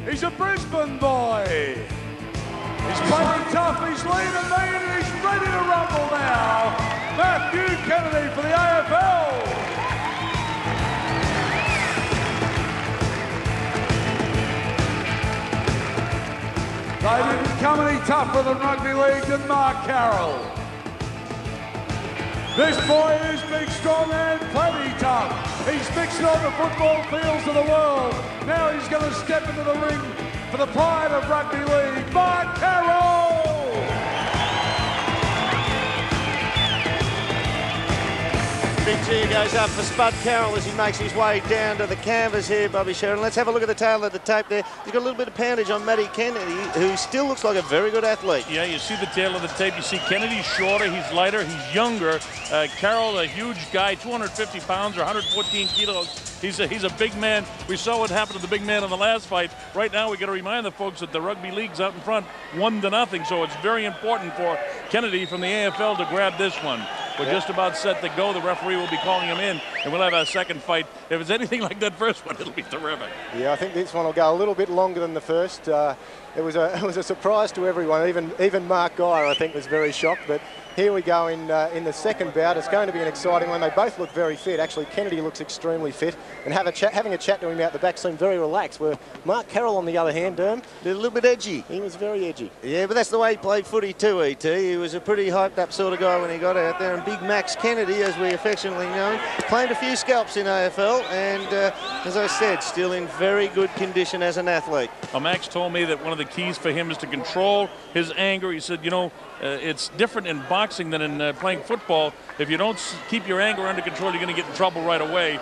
He's a Brisbane boy. He's playing tough, he's lean and mean, and he's ready to rumble now. Matthew Kennedy for the AFL. They didn't come any tougher than Rugby League than Mark Carroll. This boy is big, strong and plenty tough. He's mixing on the football fields of the world. Now he's going to step into the ring for the pride of Rugby League, Mark Carroll! Big cheer goes up for Spud Carroll as he makes his way down to the canvas here, Bobby Sheridan. Let's have a look at the tail of the tape there. He's got a little bit of poundage on Matty Kennedy, who still looks like a very good athlete. Yeah, you see the tail of the tape. You see Kennedy's shorter, he's lighter, he's younger. Carroll, a huge guy, 250 pounds or 114 kilos. He's a big man. We saw what happened to the big man in the last fight. Right now, we got to remind the folks that the Rugby League's out in front, 1-0. So it's very important for Kennedy from the AFL to grab this one. We're just about set to go. The referee will be calling him in, and we'll have a second fight. If it's anything like that first one, it'll be terrific. Yeah, I think this one will go a little bit longer than the first. It was a surprise to everyone. Even Mark Geyer, I think, was very shocked. But here we go in the second bout. It's going to be an exciting one. They both look very fit. Actually, Kennedy looks extremely fit, and having a chat to him out the back seemed very relaxed. Where Mark Carroll, on the other hand, a little bit edgy. He was very edgy. Yeah, but that's the way he played footy too, E.T. He was a pretty hyped up sort of guy when he got out there. And Big Max Kennedy, as we affectionately know him, claimed a few scalps in AFL, and as I said, still in very good condition as an athlete. Well, Max told me that one of the keys for him is to control his anger. He said, you know, it's different in boxing than in playing football. If you don't keep your anger under control, you're going to get in trouble right away.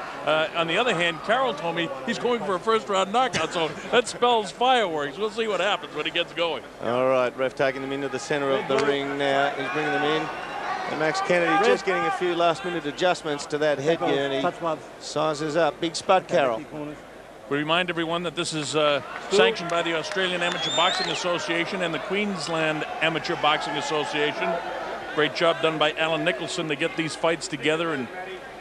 On the other hand, Carroll told me he's going for a first-round knockout, so that spells fireworks. We'll see what happens when he gets going. All right, ref taking them into the center of the ring now. He's bringing them in. And Max Kennedy just getting a few last-minute adjustments to that headgear, and he sizes up. Big Spud Carroll. We remind everyone that this is sanctioned by the Australian Amateur Boxing Association and the Queensland Amateur Boxing Association. Great job done by Alan Nicholson to get these fights together, and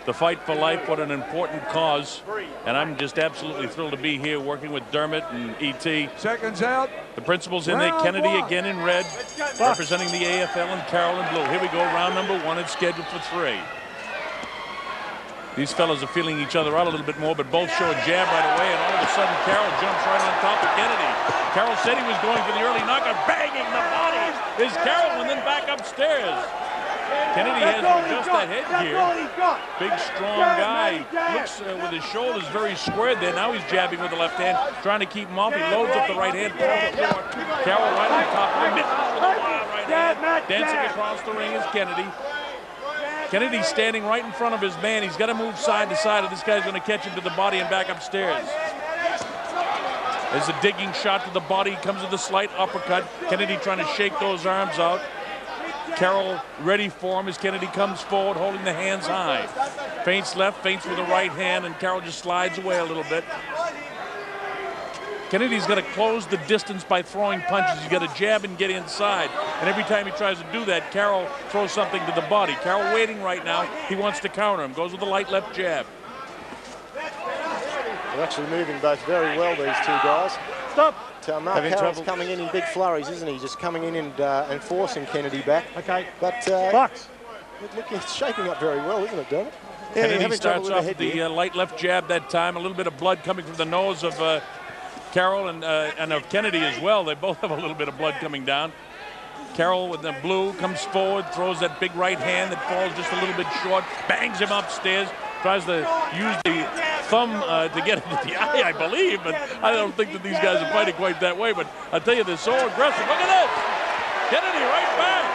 the fight for life, what an important cause. And I'm just absolutely thrilled to be here working with Dermot and E.T. Seconds out. The principals in there, Kennedy again in red, representing the AFL, and Carroll in blue. Here we go, round number 1. It's scheduled for 3. These fellas are feeling each other out a little bit more, but both show a jab right away, and all of a sudden Carroll jumps right on top of Kennedy. Carroll said he was going for the early knockout, banging the body. Is Carroll, and then back upstairs. Kennedy has to adjust that headgear. Big, strong guy. Looks with his shoulders very squared there. Now he's jabbing with the left hand, trying to keep him off. He loads up the right hand, pulls the floor. Carroll right on top of him, misses with a wild right hand. Dancing across the ring is Kennedy. Kennedy's standing right in front of his man. He's got to move side to side, or this guy's going to catch him to the body and back upstairs. There's a digging shot to the body. Comes with a slight uppercut. Kennedy trying to shake those arms out. Carroll ready for him as Kennedy comes forward, holding the hands high. Feints left, feints with the right hand, and Carroll just slides away a little bit. Kennedy's got to close the distance by throwing punches. He's got to jab and get inside. And every time he tries to do that, Carroll throws something to the body. Carroll waiting right now. He wants to counter him. Goes with the light left jab. They're actually moving both very well, these two guys. Stop. Mark Carroll's coming in big flurries, isn't he? Just coming in and forcing Kennedy back. Okay. But look, it's shaping up very well, isn't it, Dermot? Yeah, Kennedy starts off with the light left jab that time. A little bit of blood coming from the nose of Carroll and of Kennedy as well. They both have a little bit of blood coming down. Carroll with the blue comes forward, throws that big right hand that falls just a little bit short, bangs him upstairs, tries to use the thumb to get into the eye, I believe, but I don't think that these guys are fighting quite that way, but I tell you, they're so aggressive. Look at this! Kennedy right back.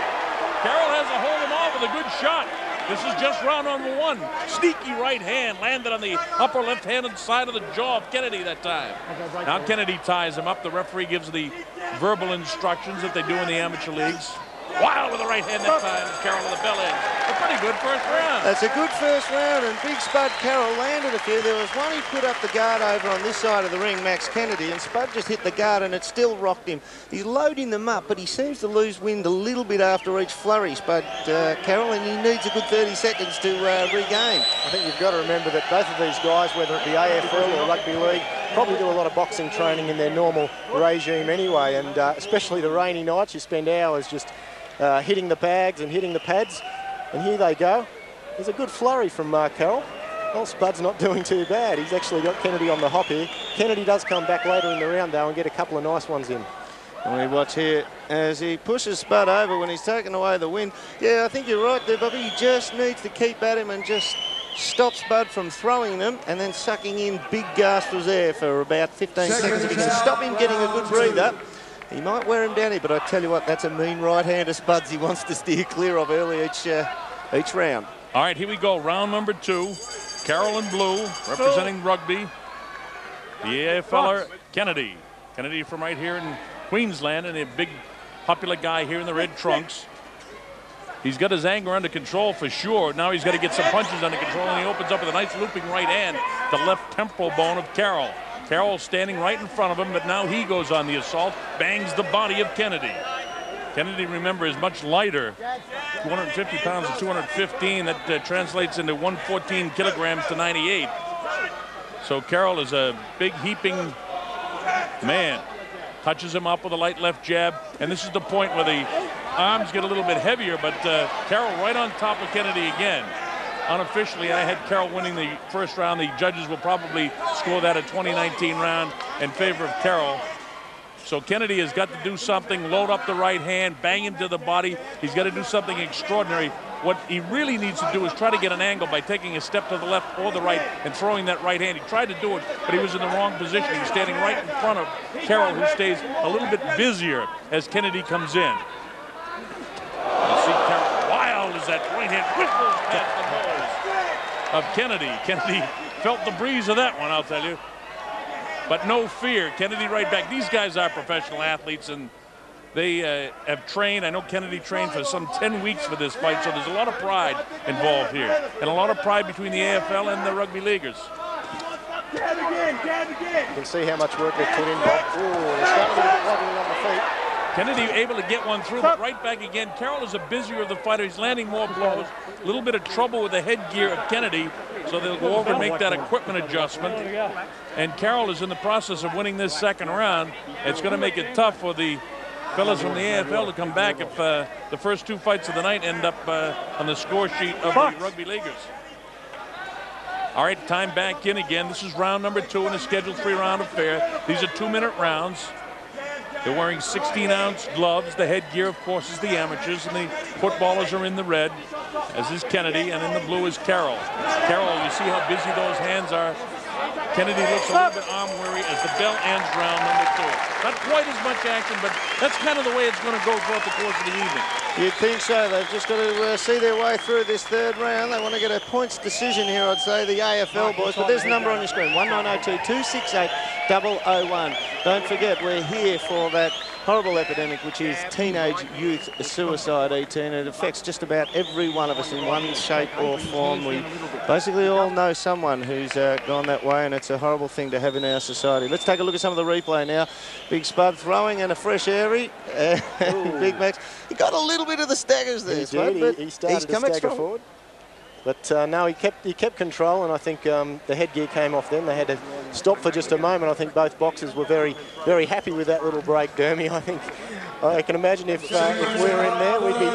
Carroll has to hold him off with a good shot. This is just round number 1. Sneaky right hand landed on the upper left-handed side of the jaw of Kennedy that time. Now Kennedy ties him up. The referee gives the verbal instructions that they do in the amateur leagues. Wild with the right hand that time. Carroll with the bell edge. A pretty good first round. That's a good first round, and Big Spud Carroll landed a few. There was one he put up the guard over on this side of the ring, Max Kennedy, and Spud just hit the guard and it still rocked him. He's loading them up, but he seems to lose wind a little bit after each flurry, Spud Carroll, and he needs a good 30 seconds to regain. I think you've got to remember that both of these guys, whether it be AFL or Rugby League, probably do a lot of boxing training in their normal regime anyway, and especially the rainy nights, you spend hours just hitting the bags and hitting the pads. And here they go. There's a good flurry from Mark Carroll. Well, Spud's not doing too bad. He's actually got Kennedy on the hop here. Kennedy does come back later in the round, though, and get a couple of nice ones in. And we watch here as he pushes Spud over when he's taken away the win. Yeah, I think you're right there, Bobby. He just needs to keep at him and just stop Spud from throwing them and then sucking in big gasps of air for about 15 seconds. If he can stop him getting a good breather, he might wear him down here. But I tell you what, that's a mean right-hander Spuds he wants to steer clear of early each round. All right, here we go. Round number 2. Carroll in blue, representing Rugby. The AFLer, Kennedy. Kennedy from right here in Queensland, and a big popular guy here in the red trunks. He's got his anger under control for sure. Now he's got to get some punches under control, and he opens up with a nice looping right hand, the left temporal bone of Carroll. Carroll standing right in front of him, but now he goes on the assault, bangs the body of Kennedy. Kennedy, remember, is much lighter, 250 pounds to 215. That translates into 114 kilograms to 98. So Carroll is a big heaping man. Touches him up with a light left jab, and this is the point where the arms get a little bit heavier, but Carroll right on top of Kennedy again. Unofficially, I had Carroll winning the first round. The judges will probably score that a 2019 round in favor of Carroll. So Kennedy has got to do something, load up the right hand, bang him to the body. He's got to do something extraordinary. What he really needs to do is try to get an angle by taking a step to the left or the right and throwing that right hand. He tried to do it, but he was in the wrong position. He was standing right in front of Carroll, who stays a little bit busier as Kennedy comes in. You see Carroll wild as that right hand whistles past the nose of Kennedy. Kennedy felt the breeze of that one, I'll tell you. But no fear, Kennedy right back. These guys are professional athletes, and they have trained. I know Kennedy trained for some 10 weeks for this fight, so there's a lot of pride involved here, and a lot of pride between the AFL and the rugby leaguers. You can see how much work they've put in, Bob. Ooh, they're starting to get wobbly on the feet. Kennedy able to get one through, but right back again. Carroll is a busier of the fighter. He's landing more blows. A little bit of trouble with the headgear of Kennedy, so they'll go over and make that equipment adjustment. And Carroll is in the process of winning this second round. It's going to make it tough for the fellas from the AFL to come back if the first 2 fights of the night end up on the score sheet of the rugby leaguers. All right, time back in again. This is round number 2 in a scheduled 3-round affair. These are 2-minute rounds. They're wearing 16-ounce gloves. The headgear, of course, is the amateurs, and the footballers are in the red, as is Kennedy, and in the blue is Carroll. Carroll, you see how busy those hands are. Kennedy looks a little bit arm-weary as the bell ends round number 2. Not quite as much action, but that's kind of the way it's going to go throughout the course of the evening. You'd think so. They've just got to see their way through this third round. They want to get a points decision here, I'd say, the AFL boys. But there's a number on your screen, 1902-268-001. Don't forget, we're here for that horrible epidemic, which is teenage youth suicide, ET, and it affects just about every one of us in one shape or form. We basically all know someone who's gone that way, and it's a horrible thing to have in our society. Let's take a look at some of the replay now. Big Spud throwing and a fresh airy. Big Max. He got a little bit of the staggers there, Spud, but he started to stagger forward. But no, he kept control, and I think the headgear came off then. They had to stop for just a moment. I think both boxers were very, very happy with that little break, Dermy. I can imagine if we were in there, we'd be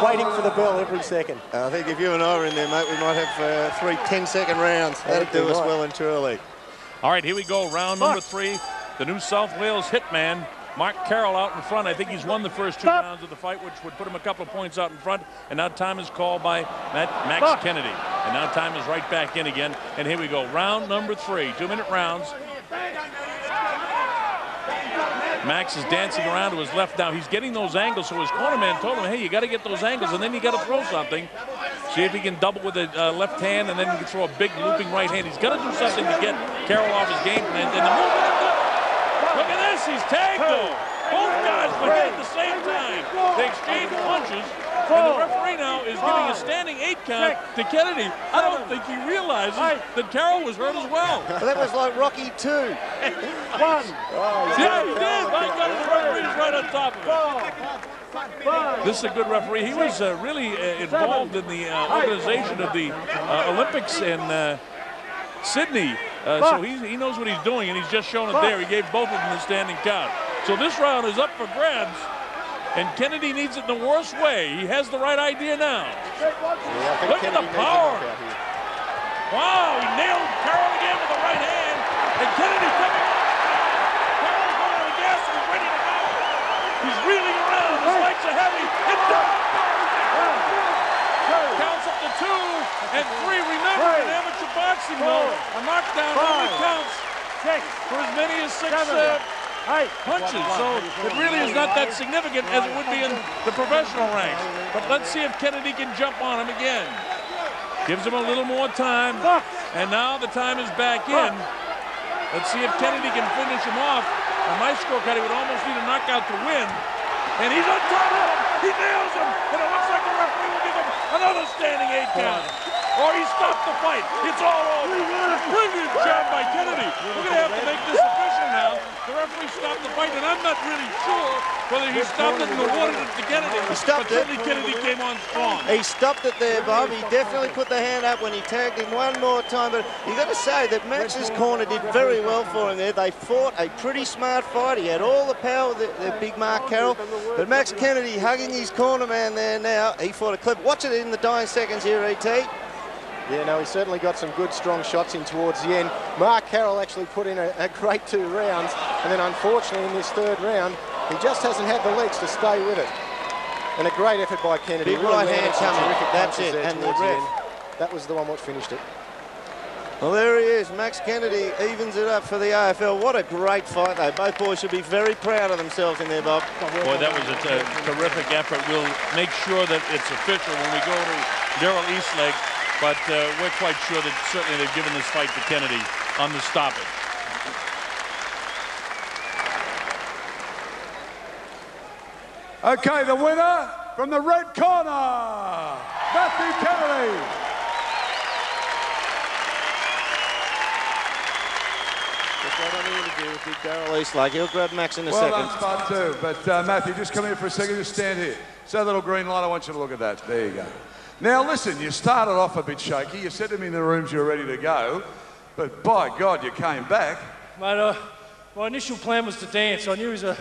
waiting for the bell every second. I think if you and I were in there, mate, we might have 3 10-second rounds. That'd do us well and truly. All right, here we go. Round number 3. The New South Wales hitman, Mark Carroll, out in front. I think he's won the first 2 rounds of the fight, which would put him a couple of points out in front. And now time is called by Max Kennedy. And now time is right back in again. And here we go. Round number 3, 2-minute rounds. Max is dancing around to his left now. He's getting those angles, so his corner man told him, hey, you got to get those angles, and then you got to throw something. See if he can double with the left hand, and then he can throw a big looping right hand. He's got to do something to get Carroll off his game plan. And the movement, look at this, he's tagged though. Both guys went in at the same time. They exchanged punches, and the referee now is giving a standing 8 count to Kennedy. I don't think he realizes that Carroll was hurt as well. Well, that was like Rocky 2. Yeah, he did. My God, the referee's right on top of it. This is a good referee. He was really involved in the organization of the Olympics in Sydney So he knows what he's doing, and he's just shown it there. He gave both of them the standing count. So this round is up for grabs, and Kennedy needs it in the worst way. He has the right idea now. Look at the power. Wow, he nailed Carroll again with the right hand, and Kennedy coming on. Carroll's going on the gas and he's ready to go. He's reeling around. His legs are heavy. It's done. Counts up to 2 and 3. Remember, in amateur boxing, though, a knockdown only counts for as many as 6 punches. So it really is not that significant as it would be in the professional ranks. But let's see if Kennedy can jump on him again. Gives him a little more time. And now the time is back in. Let's see if Kennedy can finish him off. On my scorecard, he would almost need a knockout to win. And he's on top of him. He nails him. And it looks like the referee will give him another standing 8 count. Or he stopped the fight. It's all over. Brilliant job by Kennedy. We're going to have to make this official now. The referee stopped the fight, and I'm not really sure whether he stopped it and awarded it to Kennedy. He stopped it. Certainly Kennedy came on strong. He stopped it there, Bob. He definitely put the hand up when he tagged him one more time. But you got to say that Max's corner did very well for him there. They fought a pretty smart fight. He had all the power, the big Mark Carroll. But Max Kennedy hugging his corner man there now. He fought a clip. Watch it in the dying seconds here, E.T. Yeah, no, he certainly got some good, strong shots in towards the end. Mark Carroll actually put in a great 2 rounds, and then unfortunately in this 3rd round, he just hasn't had the legs to stay with it. And a great effort by Kennedy. Big right hand coming. That's it. And the ref. That was the one which finished it. Well, there he is. Max Kennedy evens it up for the AFL. What a great fight, though. Both boys should be very proud of themselves in there, Bob. Boy, that was a terrific effort. We'll make sure that it's official when we go to Daryl Eastleg. But we're quite sure that certainly they've given this fight to Kennedy on the stoppage. Okay, the winner from the red corner, Matthew Kennedy. Just what I need to do with Big Daryl Eastleg. He'll grab Max in a Well second. done, Spud, too. But Matthew, just come here for a second. Just stand here. See that little green light? I want you to look at that. There you go. Now, listen, you started off a bit shaky. You said to me in the rooms you were ready to go, but by God, you came back. Mate, my initial plan was to dance. I knew he was a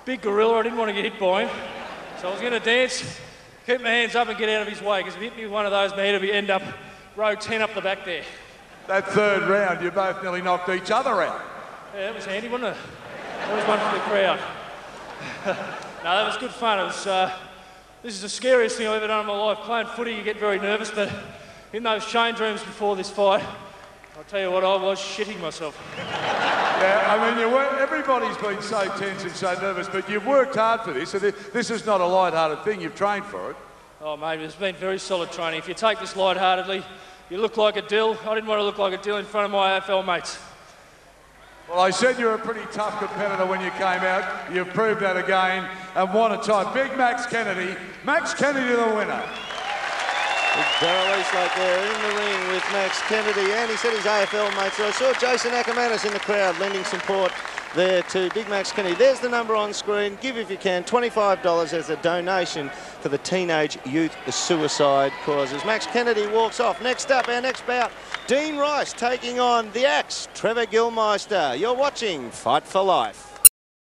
big gorilla. I didn't want to get hit by him. So I was going to dance, keep my hands up and get out of his way, because if he hit me with one of those, my head would end up row 10 up the back there. That 3rd round, you both nearly knocked each other out. Yeah, that was handy, wasn't it? That was one for the crowd. No, that was good fun. It was... This is the scariest thing I've ever done in my life. Playing footy, you get very nervous, but in those change rooms before this fight, I'll tell you what, I was shitting myself. Yeah, I mean, everybody's been so tense and so nervous, but you've worked hard for this, so this is not a light-hearted thing. You've trained for it. Oh, mate, it's been very solid training. If you take this light-heartedly, you look like a dill. I didn't want to look like a dill in front of my AFL mates. Well, I said you were a pretty tough competitor when you came out. You've proved that again, and what a time. Big Max Kennedy. Max Kennedy the winner. Big Daryl Eastleg there in the ring with Max Kennedy, and he said his AFL mate. So I saw Jason Ackermanis in the crowd lending support there to Big Max Kennedy. There's the number on screen. Give if you can, $25 as a donation for the teenage youth suicide causes. Max Kennedy walks off. Next up, our next bout, Dean Rice taking on the Axe, Trevor Gilmeister. You're watching Fight for Life.